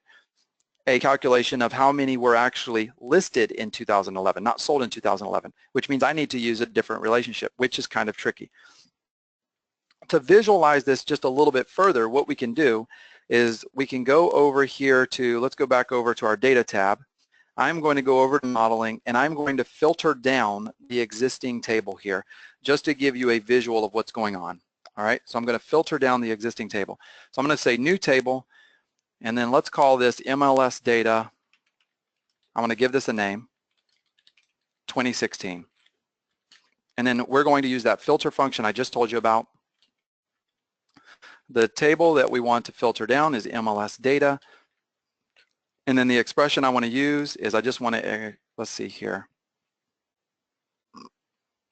a calculation of how many were actually listed in 2011, not sold in 2011, which means I need to use a different relationship, which is kind of tricky. To visualize this just a little bit further, what we can do is we can go over here to, let's go back over to our data tab. I'm going to go over to modeling and I'm going to filter down the existing table here just to give you a visual of what's going on. All right, so I'm going to filter down the existing table. So I'm going to say new table, and then let's call this MLS data I want to give this a name, 2016. And then we're going to use that filter function I just told you about. The table that we want to filter down is MLS data. And then the expression I want to use is I just want to, let's see here.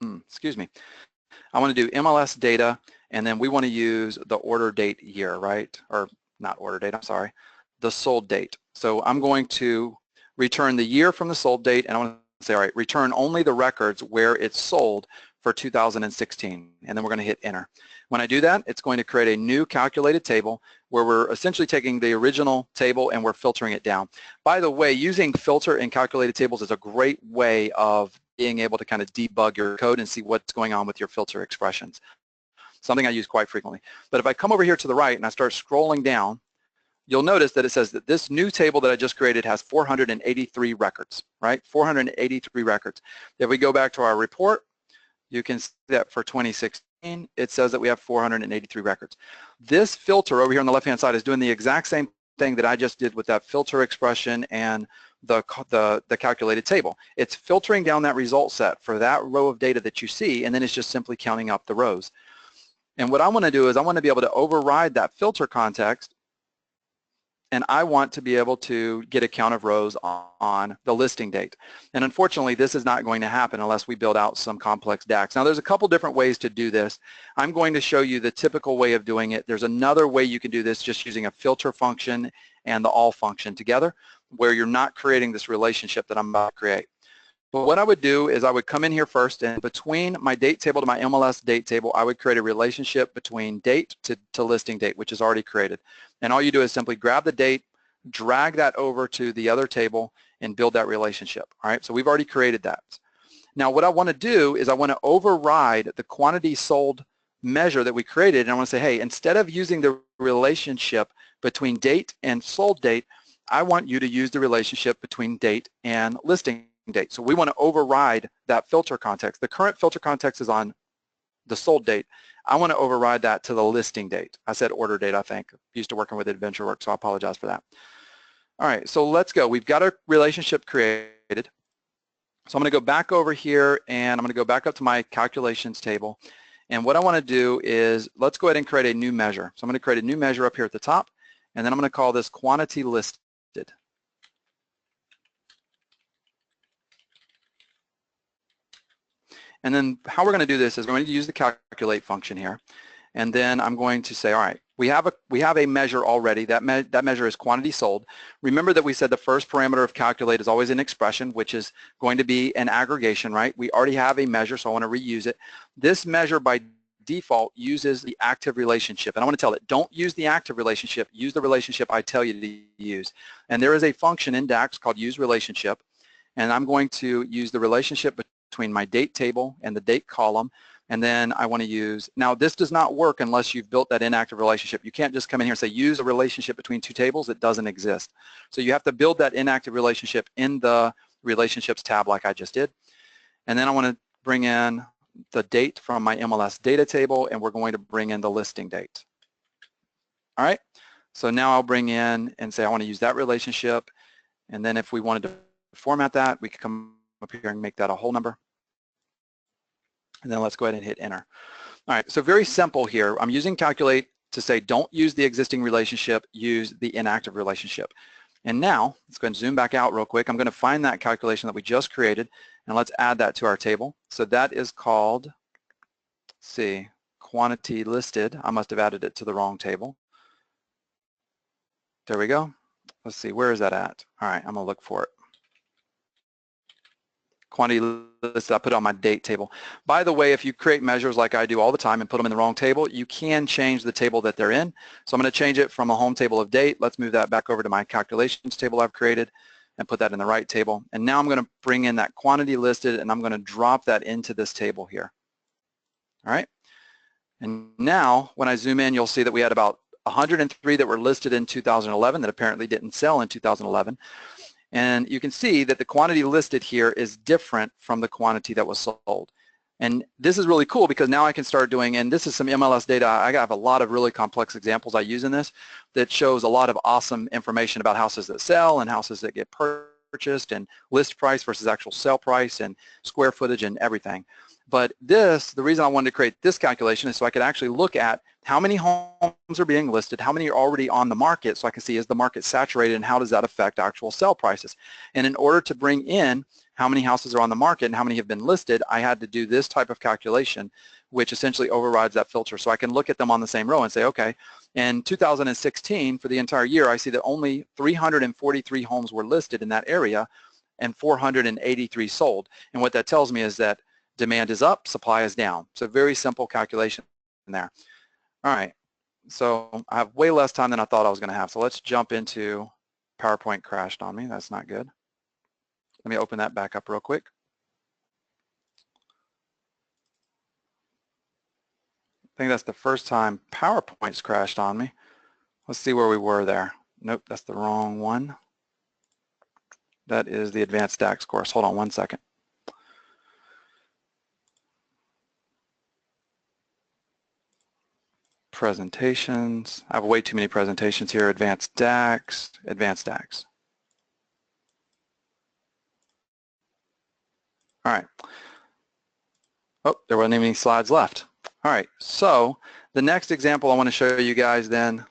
Excuse me. I want to do MLS data, and then we want to use the order date year, right? Or not order date, I'm sorry, the sold date. So I'm going to return the year from the sold date, and I want to say, all right, return only the records where it's sold for 2016, and then we're going to hit enter. When I do that, it's going to create a new calculated table where we're essentially taking the original table and we're filtering it down. By the way, using filter and calculated tables is a great way of being able to kind of debug your code and see what's going on with your filter expressions. Something I use quite frequently. But if I come over here to the right and I start scrolling down, you'll notice that it says that this new table that I just created has 483 records, right? 483 records. If we go back to our report, you can see that for 2016, it says that we have 483 records. This filter over here on the left-hand side is doing the exact same thing that I just did with that filter expression and the calculated table. It's filtering down that result set for that row of data that you see, and then it's just simply counting up the rows. And what I want to do is I want to be able to override that filter context, and I want to be able to get a count of rows on the listing date. And unfortunately, this is not going to happen unless we build out some complex DAX. Now, there's a couple different ways to do this. I'm going to show you the typical way of doing it. There's another way you can do this just using a filter function and the all function together, where you're not creating this relationship that I'm about to create. But what I would do is I would come in here first, and between my date table to my MLS date table, I would create a relationship between date to listing date, which is already created. And all you do is simply grab the date, drag that over to the other table, and build that relationship. All right, so we've already created that. Now what I want to do is I want to override the quantity sold measure that we created, and I want to say, hey, instead of using the relationship between date and sold date, I want you to use the relationship between date and listing date. So we want to override that filter context. The current filter context is on the sold date. I want to override that to the listing date. I said order date, I think. Used to working with AdventureWorks, so I apologize for that. All right, so let's go. We've got a relationship created. So I'm going to go back over here, and I'm going to go back up to my calculations table. And what I want to do is let's go ahead and create a new measure. So I'm going to create a new measure up here at the top, and then I'm going to call this quantity listed. And then how we're going to do this is we're going to use the calculate function here. And then I'm going to say, all right, we have a measure already. That measure is quantity sold. Remember that we said the first parameter of calculate is always an expression, which is going to be an aggregation, right? We already have a measure, so I want to reuse it. This measure by default uses the active relationship. And I want to tell it, don't use the active relationship, use the relationship I tell you to use. And there is a function in DAX called use relationship. And I'm going to use the relationship between my date table and the date column, and then I want to use, now this does not work unless you've built that inactive relationship. You can't just come in here and say use a relationship between two tables. It doesn't exist. So you have to build that inactive relationship in the relationships tab like I just did. And then I want to bring in the date from my MLS data table, and we're going to bring in the listing date. All right, so now I'll bring in and say I want to use that relationship, and then if we wanted to format that, we could come up here and make that a whole number. And then let's go ahead and hit enter. All right, so very simple here. I'm using calculate to say don't use the existing relationship, use the inactive relationship. And now, let's go ahead and zoom back out real quick. I'm going to find that calculation that we just created, and let's add that to our table. So that is called, let's see, quantity listed. I must have added it to the wrong table. There we go. Let's see, where is that at? All right, I'm going to look for it. Quantity listed, I put it on my date table. By the way, if you create measures like I do all the time and put them in the wrong table, you can change the table that they're in. So I'm going to change it from a home table of date. Let's move that back over to my calculations table I've created and put that in the right table. And now I'm going to bring in that quantity listed, and I'm going to drop that into this table here. All right. And now when I zoom in, you'll see that we had about 103 that were listed in 2011 that apparently didn't sell in 2011. And you can see that the quantity listed here is different from the quantity that was sold. And this is really cool because now I can start doing, and this is some MLS data. I have a lot of really complex examples I use in this that shows a lot of awesome information about houses that sell and houses that get purchased and list price versus actual sale price and square footage and everything. But this, the reason I wanted to create this calculation is so I could actually look at how many homes are being listed, how many are already on the market, so I can see is the market saturated and how does that affect actual sale prices. And in order to bring in how many houses are on the market and how many have been listed, I had to do this type of calculation, which essentially overrides that filter. So I can look at them on the same row and say, okay, in 2016, for the entire year, I see that only 343 homes were listed in that area and 483 sold. And what that tells me is that demand is up, supply is down. So very simple calculation there. All right, so I have way less time than I thought I was going to have. So let's jump into PowerPoint crashed on me. That's not good. Let me open that back up real quick. I think that's the first time PowerPoint's crashed on me. Let's see where we were there. Nope, that's the wrong one. That is the Advanced DAX course. Hold on one second. Presentations. I have way too many presentations here. Advanced DAX, Advanced DAX. All right. Oh, there weren't any slides left. All right, so the next example I want to show you guys then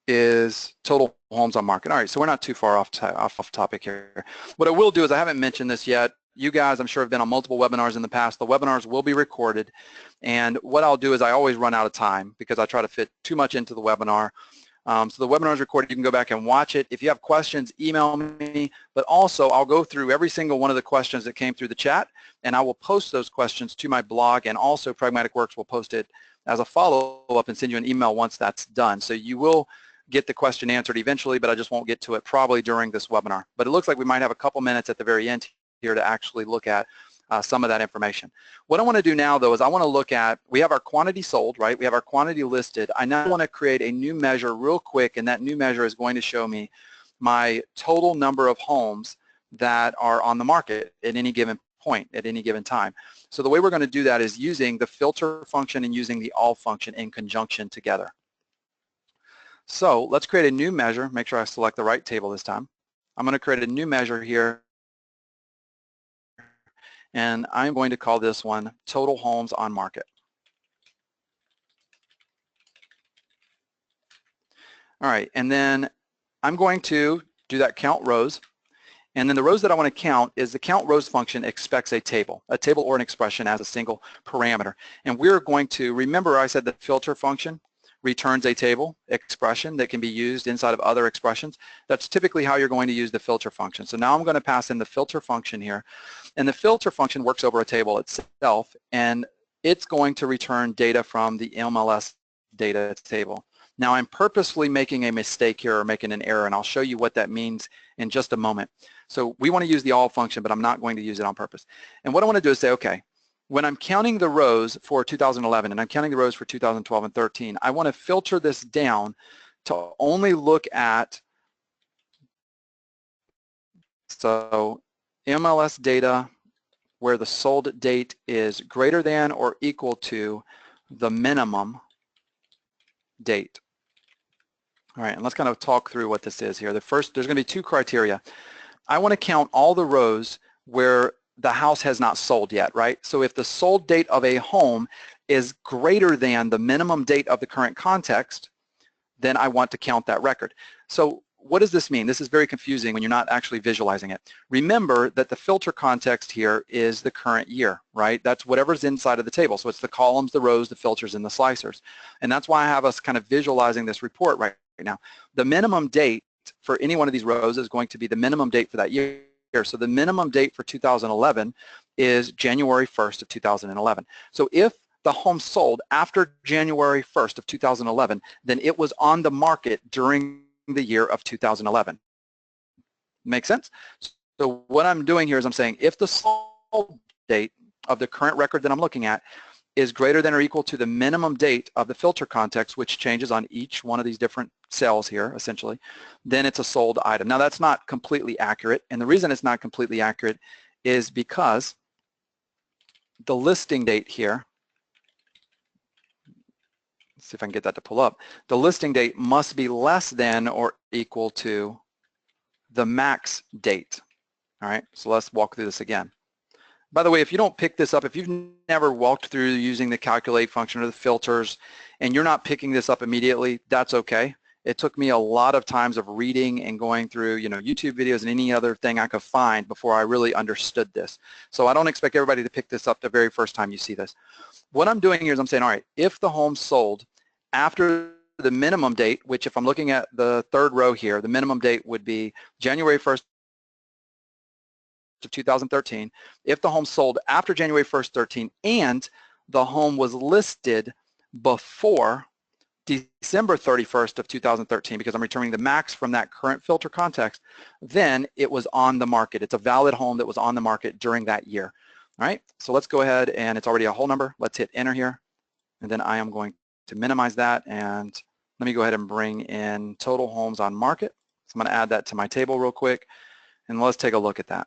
is total homes on market. All right, so we're not too far off topic here. What I will do is, I haven't mentioned this yet. You guys, I'm sure, have been on multiple webinars in the past. The webinars will be recorded, and what I'll do is I always run out of time because I try to fit too much into the webinar. So the webinar is recorded. You can go back and watch it. If you have questions, email me, but also I'll go through every single one of the questions that came through the chat, and I will post those questions to my blog, and also Pragmatic Works will post it as a follow-up and send you an email once that's done. So you will get the question answered eventually, but I just won't get to it probably during this webinar. But it looks like we might have a couple minutes at the very end here to actually look at some of that information. What I want to do now, though, is I want to look at, we have our quantity sold, right? We have our quantity listed. I now want to create a new measure real quick, and that new measure is going to show me my total number of homes that are on the market at any given point, at any given time. So the way we're going to do that is using the filter function and using the all function in conjunction together. So let's create a new measure. Make sure I select the right table this time. I'm going to create a new measure here, and I'm going to call this one total homes on market. All right, and then I'm going to do that count rows, and then the rows that I want to count is the count rows function expects a table or an expression as a single parameter. And we're going to, remember I said the filter function returns a table expression that can be used inside of other expressions. That's typically how you're going to use the filter function. So now I'm going to pass in the filter function here, and the filter function works over a table itself, and it's going to return data from the MLS data table. Now I'm purposefully making a mistake here, or making an error, and I'll show you what that means in just a moment. So we want to use the all function, but I'm not going to use it on purpose. And what I want to do is say, okay, when I'm counting the rows for 2011 and I'm counting the rows for 2012 and 13, I want to filter this down to only look at, so MLS data where the sold date is greater than or equal to the minimum date. All right, and let's kind of talk through what this is here. The first, there's going to be two criteria. I want to count all the rows where the house has not sold yet, right? So if the sold date of a home is greater than the minimum date of the current context, then I want to count that record. So what does this mean? This is very confusing when you're not actually visualizing it. Remember that the filter context here is the current year, right? That's whatever's inside of the table. So it's the columns, the rows, the filters, and the slicers. And that's why I have us kind of visualizing this report right now. The minimum date for any one of these rows is going to be the minimum date for that year. So the minimum date for 2011 is January 1st of 2011. So if the home sold after January 1st of 2011, then it was on the market during the year of 2011. Make sense? So what I'm doing here is I'm saying if the sold date of the current record that I'm looking at is greater than or equal to the minimum date of the filter context, which changes on each one of these different cells here, essentially, then it's a sold item. Now that's not completely accurate, and the reason it's not completely accurate is because the listing date here, let's see if I can get that to pull up, the listing date must be less than or equal to the max date. All right, so let's walk through this again. By the way, if you don't pick this up, if you've never walked through using the calculate function or the filters and you're not picking this up immediately, that's okay. It took me a lot of times of reading and going through, YouTube videos and any other thing I could find before I really understood this. So I don't expect everybody to pick this up the very first time you see this. What I'm doing here is I'm saying, all right, if the home sold after the minimum date, which if I'm looking at the third row here, the minimum date would be January 1st of 2013. If the home sold after January 1st, 13, and the home was listed before December 31st of 2013, because I'm returning the max from that current filter context, then it was on the market. It's a valid home that was on the market during that year. All right, so let's go ahead, and it's already a whole number. Let's hit enter here, and then I am going to minimize that, and let me go ahead and bring in total homes on market. So I'm going to add that to my table real quick, and let's take a look at that.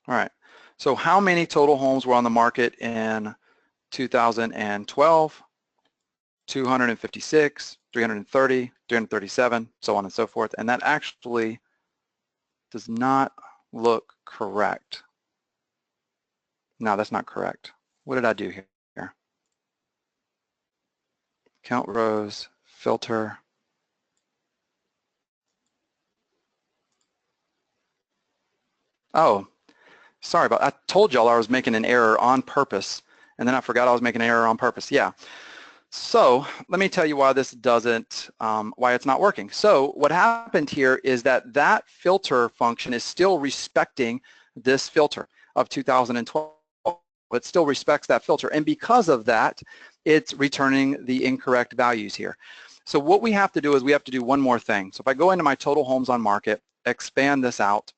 All right, so how many total homes were on the market in 2012? 256, 330, 337, so on and so forth, and that actually does not look correct. No, that's not correct. What did I do here? Count rows, filter. Oh, sorry about, I told y'all I was making an error on purpose, and then I forgot I was making an error on purpose. Yeah. So let me tell you why this doesn't, why it's not working. So what happened here is that filter function is still respecting this filter of 2012. It still respects that filter, and because of that, it's returning the incorrect values here. So what we have to do is we have to do one more thing. So if I go into my total homes on market, expand this out,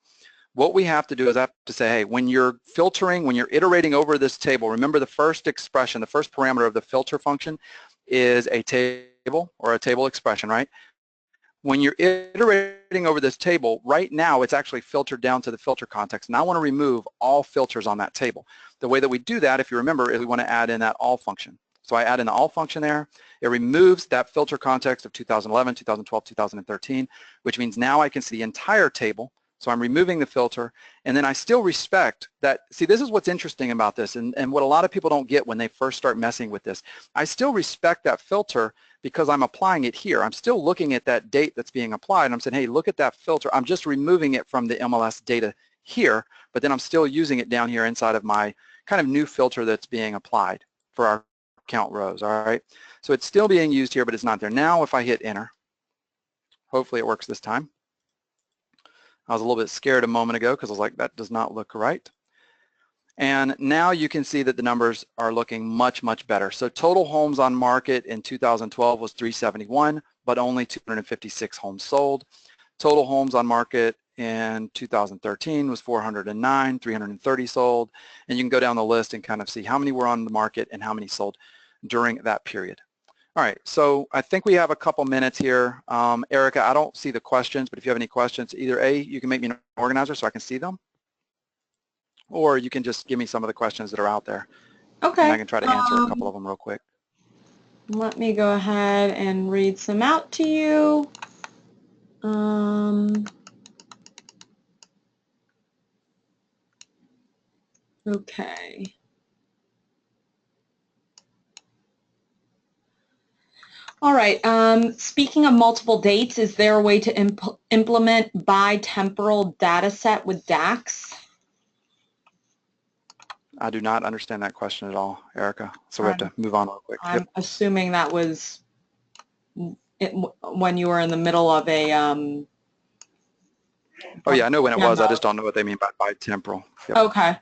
what we have to do is I have to say, hey, when you're filtering, when you're iterating over this table, remember the first expression, the first parameter of the filter function is a table or a table expression, right? When you're iterating over this table, right now it's actually filtered down to the filter context, and I want to remove all filters on that table. The way that we do that, if you remember, is we want to add in that all function. So I add in the all function there. It removes that filter context of 2011, 2012, 2013, which means now I can see the entire table. So I'm removing the filter, and then I still respect that. See, this is what's interesting about this, and what a lot of people don't get when they first start messing with this. I still respect that filter because I'm applying it here. I'm still looking at that date that's being applied, and I'm saying, hey, look at that filter. I'm just removing it from the MLS data here, but then I'm still using it down here inside of my kind of new filter that's being applied for our count rows, all right? So it's still being used here, but it's not there. Now if I hit enter, hopefully it works this time. I was a little bit scared a moment ago because I was like, that does not look right. And now you can see that the numbers are looking much, much better. So total homes on market in 2012 was 371, but only 256 homes sold. Total homes on market in 2013 was 409, 330 sold. And you can go down the list and kind of see how many were on the market and how many sold during that period. All right, so I think we have a couple minutes here. Erica, I don't see the questions, but if you have any questions, either A, you can make me an organizer so I can see them, or you can just give me some of the questions that are out there. Okay. And I can try to answer a couple of them real quick. Let me go ahead and read some out to you. Okay. All right. Speaking of multiple dates, is there a way to implement bitemporal data set with DAX? I do not understand that question at all, Erica. So we have to move on real quick. I'm assuming that was when you were in the middle of a... Oh yeah, I know when it was. I just don't know what they mean by bitemporal. Yep. Okay.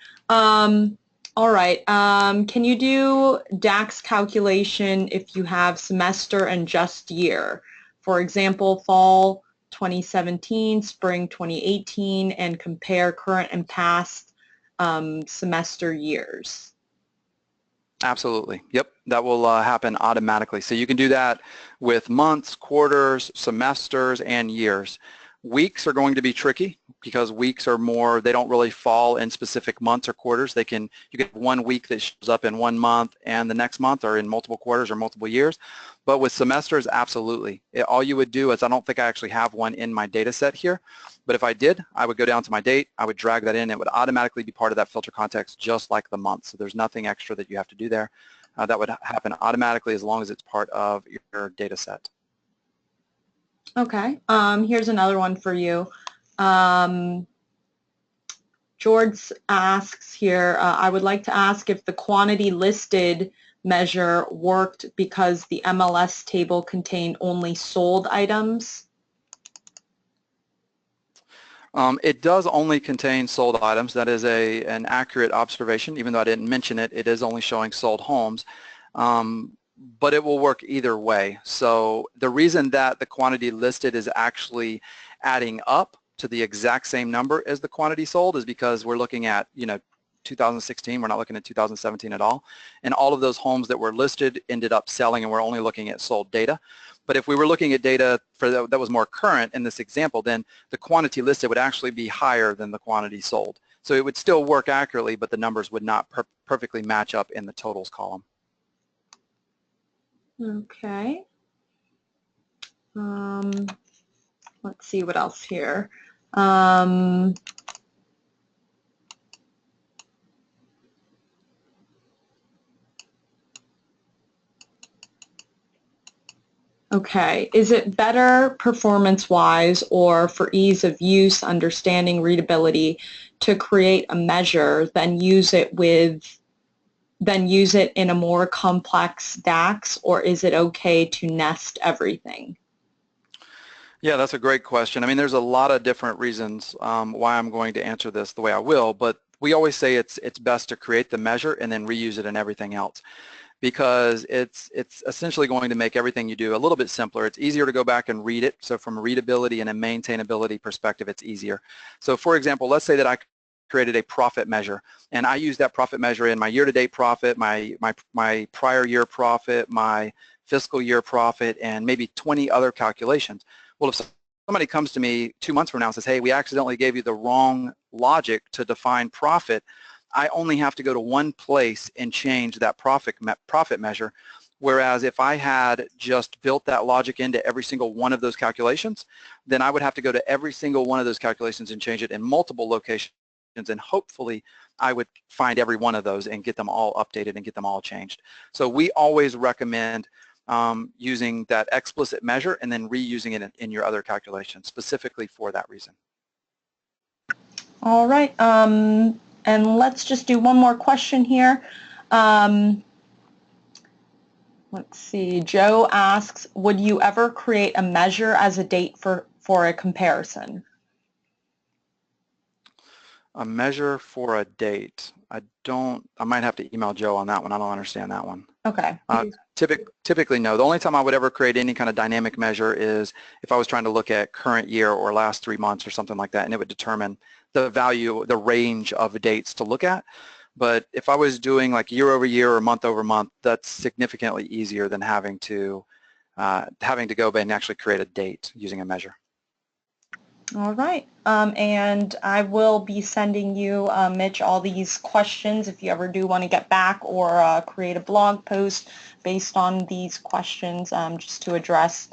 All right. Can you do DAX calculation if you have semester and just year? For example, fall 2017, spring 2018, and compare current and past semester years. Absolutely. Yep, that will happen automatically. So you can do that with months, quarters, semesters, and years. Weeks are going to be tricky because weeks are more, they don't really fall in specific months or quarters. You get 1 week that shows up in 1 month and the next month, or in multiple quarters or multiple years. But with semesters, absolutely. All you would do is, I don't think I actually have one in my data set here, but if I did, I would go down to my date, I would drag that in, it would automatically be part of that filter context just like the month. So there's nothing extra that you have to do there. That would happen automatically as long as it's part of your data set. Okay, here's another one for you. George asks here, I would like to ask if the quantity listed measure worked because the MLS table contained only sold items. It does only contain sold items. That is an accurate observation. Even though I didn't mention it, it is only showing sold homes. But it will work either way. So the reason that the quantity listed is actually adding up to the exact same number as the quantity sold is because we're looking at, 2016, we're not looking at 2017 at all. And all of those homes that were listed ended up selling, and we're only looking at sold data. But if we were looking at data that was more current in this example, then the quantity listed would actually be higher than the quantity sold. So it would still work accurately, but the numbers would not perfectly match up in the totals column. Okay. Let's see what else here. Okay, is it better performance-wise or for ease of use, understanding, readability to create a measure than use it in a more complex DAX, or is it okay to nest everything? Yeah, that's a great question. I mean, there's a lot of different reasons why I'm going to answer this the way I will, but we always say it's best to create the measure and then reuse it in everything else, because it's essentially going to make everything you do a little bit simpler. It's easier to go back and read it. So from a readability and a maintainability perspective, it's easier. So for example, let's say that I created a profit measure, and I use that profit measure in my year-to-date profit, my prior year profit, my fiscal year profit, and maybe 20 other calculations. Well, if somebody comes to me 2 months from now and says, hey, we accidentally gave you the wrong logic to define profit, I only have to go to one place and change that profit measure. Whereas if I had just built that logic into every single one of those calculations, then I would have to go to every single one of those calculations and change it in multiple locations, and hopefully I would find every one of those and get them all updated and get them all changed. So we always recommend using that explicit measure and then reusing it in your other calculations specifically for that reason. All right, and let's just do one more question here. Let's see, Joe asks, would you ever create a measure as a date for a comparison? A measure for a date. I might have to email Joe on that one. I don't understand that one. Okay. Typically, no. The only time I would ever create any kind of dynamic measure is if I was trying to look at current year or last 3 months or something like that, and it would determine the value, the range of dates to look at. But if I was doing like year over year or month over month, that's significantly easier than having to go back and actually create a date using a measure. All right, and I will be sending you, Mitch, all these questions if you ever do want to get back or create a blog post based on these questions, just to address,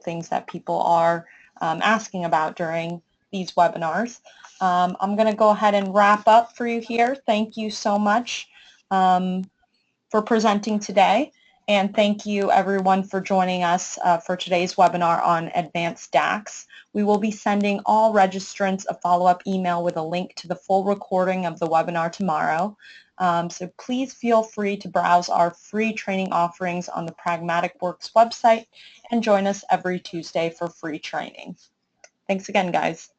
things that people are asking about during these webinars. I'm going to go ahead and wrap up for you here. Thank you so much for presenting today, and thank you everyone for joining us for today's webinar on Advanced DAX. We will be sending all registrants a follow-up email with a link to the full recording of the webinar tomorrow. So please feel free to browse our free training offerings on the Pragmatic Works website and join us every Tuesday for free training. Thanks again, guys.